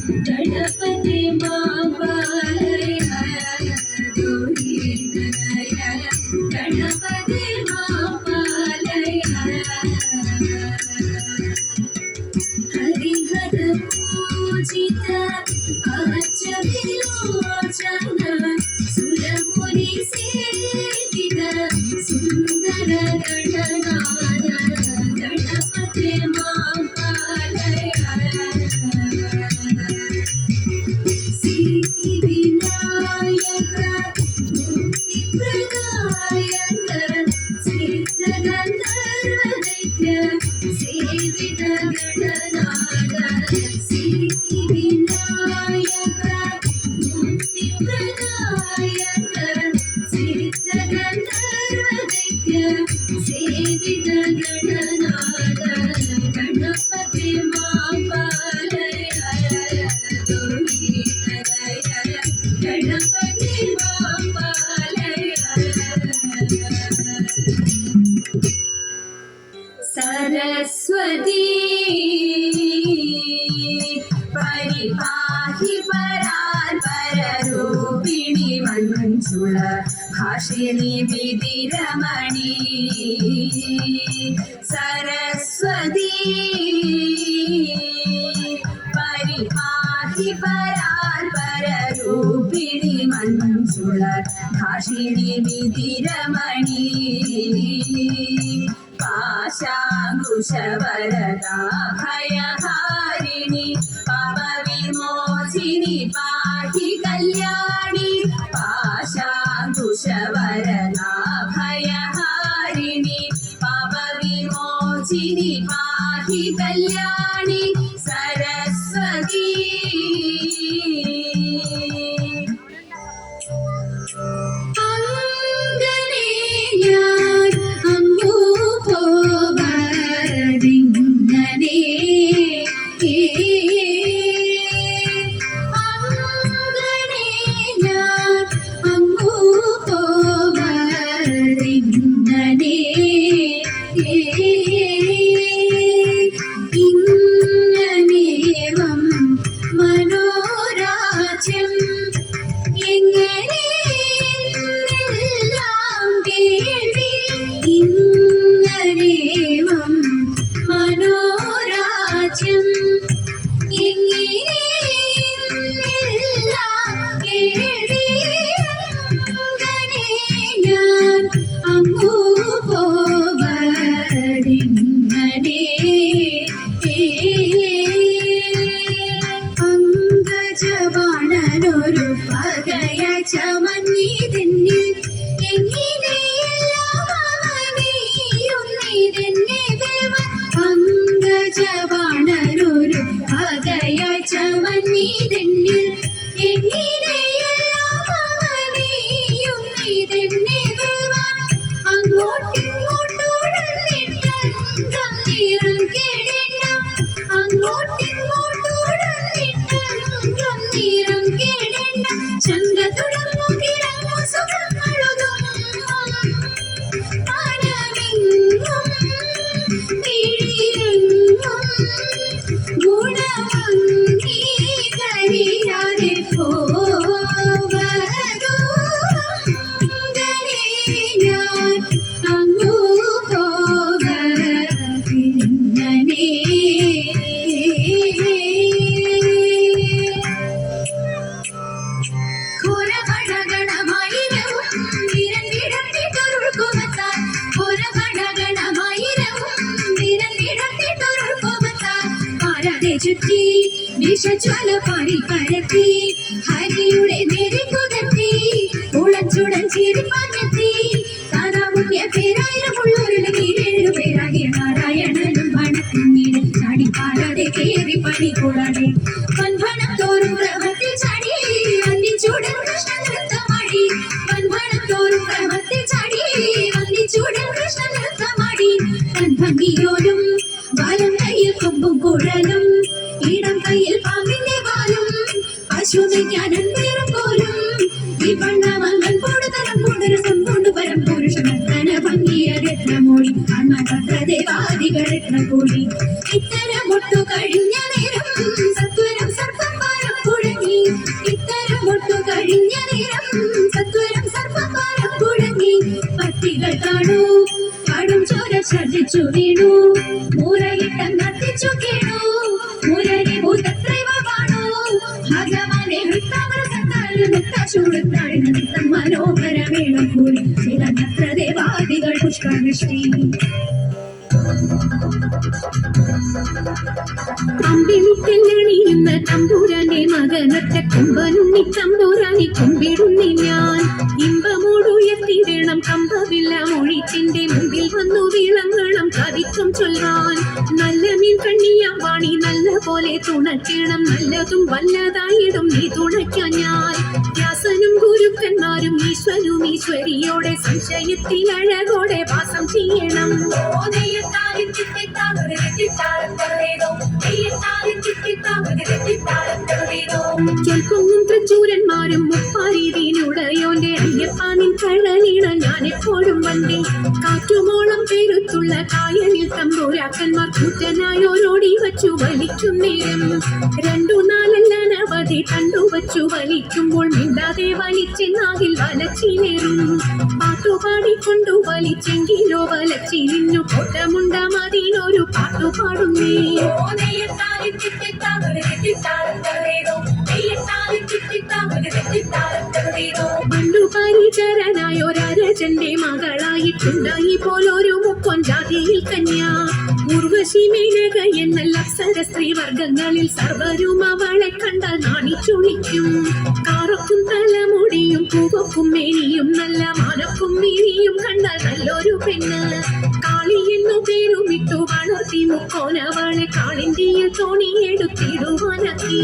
गणपति मापालय गणपति मापालय हरिहर पूजित अज विलोचन सुरमुनि सेवित सुंदर गणनाद गणपति मापालय सिद्धि विनायक मुक्ति प्रदायक सिद्ध गंधर्व दैत्य सेवित गणनाद सिद्धि विनायक मुक्ति प्रदायक सिद्ध गंधर्व दैत्य सेवित गणनाद गणपति मापालय गणपति मापालय सरस्वती परिपाहि परात्पररूपिणि मंजुळ भाषिणि विधिरमणि सरस्वती परिपाहि परात्पररूपिणि मंजुळ भाषिणि विधिरमणि पाशाङ्कुशवरदा भयहारिणि पापविमोचिनि पाहि कल्याणि पाशाङ्कुशवरदा भयहारिणि पापविमोचिनि पाहि कल्याणि सरस्वती ചുറ്റി വിഷജ്വാല പാടി പരത്തി ഹരിയുടെ നേരെ കുതത്തി ഉളച്ചുടൻ ചിരി പകത്തി താതാമുഖ്യ പേരായിരമുള്ളൊരു കീഴേഴു പേരാകിയ നാരായണനും വണക്കുന്നീട് ചാടി പാടാതെ കയറി പണി കൂടാതെ വൻവണം തോറും പ്രമത്തിൽ ചാടി വന്നിച്ചൂടൻ കൃഷ്ണ നൃത്തമാടി വൻവണം തോറും പ്രമത്തിൽ ചാടി വന്നിച്ചൂടൻ കൃഷ്ണ നൃത്തമാടി ഭംഗിയോലും ബാലം കയ്യിൽ കൊമ്പും കുഴലും ഇടം കയ്യിൽ പാമ്പിന്റെ പാലും പശുവിക്കാനും പേരും പോലും ഈ പണ്ണമങ്ങൻ പോടുതരം കൂടരസം കൊണ്ടുവരം പുരുഷനത്തന ഭംഗിയ രത്നമോടി ദേവാദികൾ രത്നകൂടി ഇത്തരം ഒട്ടു കഴിഞ്ഞ നേരം സത്വരം സർപ്പം നാടു കടും ചോര ഛർദിച്ചു വീണു മുറയിട്ടം കത്തിച്ചു കേണു മുരരി ഭൂതത്രൈവ കാണു ഭഗവാനെ ചൂടുത്താഴ്ന്ന മനോഹര വേളക്കൂടി ചില നത്രദേവാദികൾ പുഷ്പവൃഷ്ടി അമ്പിളിക്കല്ലണിയുന്ന തമ്പൂരാന്റെ മകനൊറ്റ കൊമ്പനുണ്ണി തമ്പൂരാനെ കൊമ്പിടുന്നി ഞാൻ ഇമ്പമോടുയർത്തിടണം കമ്പവില്ല മൊഴിച്ചിന്റെ മുമ്പിൽ വന്നു വിളങ്ങണം കവിത്വം ചൊല്ലാൻ നല്ല മീൻ കണ്ണിയാം വാണി നല്ല പോലെ തുണയ്ക്കണം നല്ലതും വല്ലതായിടും നീ തുണയ്ക്കാൻ ഞാൻ വ്യാസനും ഗുരുക്കന്മാരും ഈശ്വരും ഈശ്വരിയോടെ സംശയത്തിൽ അഴകോടെ വാസം ചെയ്യണം ചെൽപ്പൊങ്ങും തൃച്ചൂരന്മാരും മുപ്പാരീതിയിലുടയോന്റെ അയ്യപ്പാനിൻ കഴലീണ ഞാൻ എപ്പോഴും വണ്ടി കാറ്റുമോളം പേരുത്തുള്ള കായലിൽ തമ്പൂരാക്കന്മാർ കൂറ്റനായോരോടി വച്ചു വലിക്കും നേരം 2-4 അനവധി കണ്ടുവച്ചു വലിക്കുമ്പോൾ മിണ്ടാതെ വലിച്ചെന്നാകിൽ വലച്ചിലേറും പാട്ടുപാടിക്കൊണ്ടു വലിച്ചെങ്കിലോ വലച്ചിരിഞ്ഞു കൊട്ടമുണ്ട മതിനൊരു പാട്ടുപാടുന്നേ പണ്ടുപരിചരനായൊരജന്റെ മകളായിട്ടുണ്ടായി പോലൊരു മുക്കൊൻ ജാതിയിൽ കന്യ ഉർവശി മേനക എന്നല്ല അപ്സര സ്ത്രീ വർഗങ്ങളിൽ സർവരും അവളെ കണ്ടാൽ നാണിച്ചുളിക്കും കാറക്കും തലമുടിയും പൂവക്കും മേനിയും നല്ല മാനക്കും മീനിയും കണ്ടാൽ നല്ലൊരു പെണ്ണ് കാളി എന്നു പേരുമിട്ടു വളർത്തി മുക്കോനവളെ കാളിന്തിയിൽ തോണിയെടുത്തിടുവാനാക്കി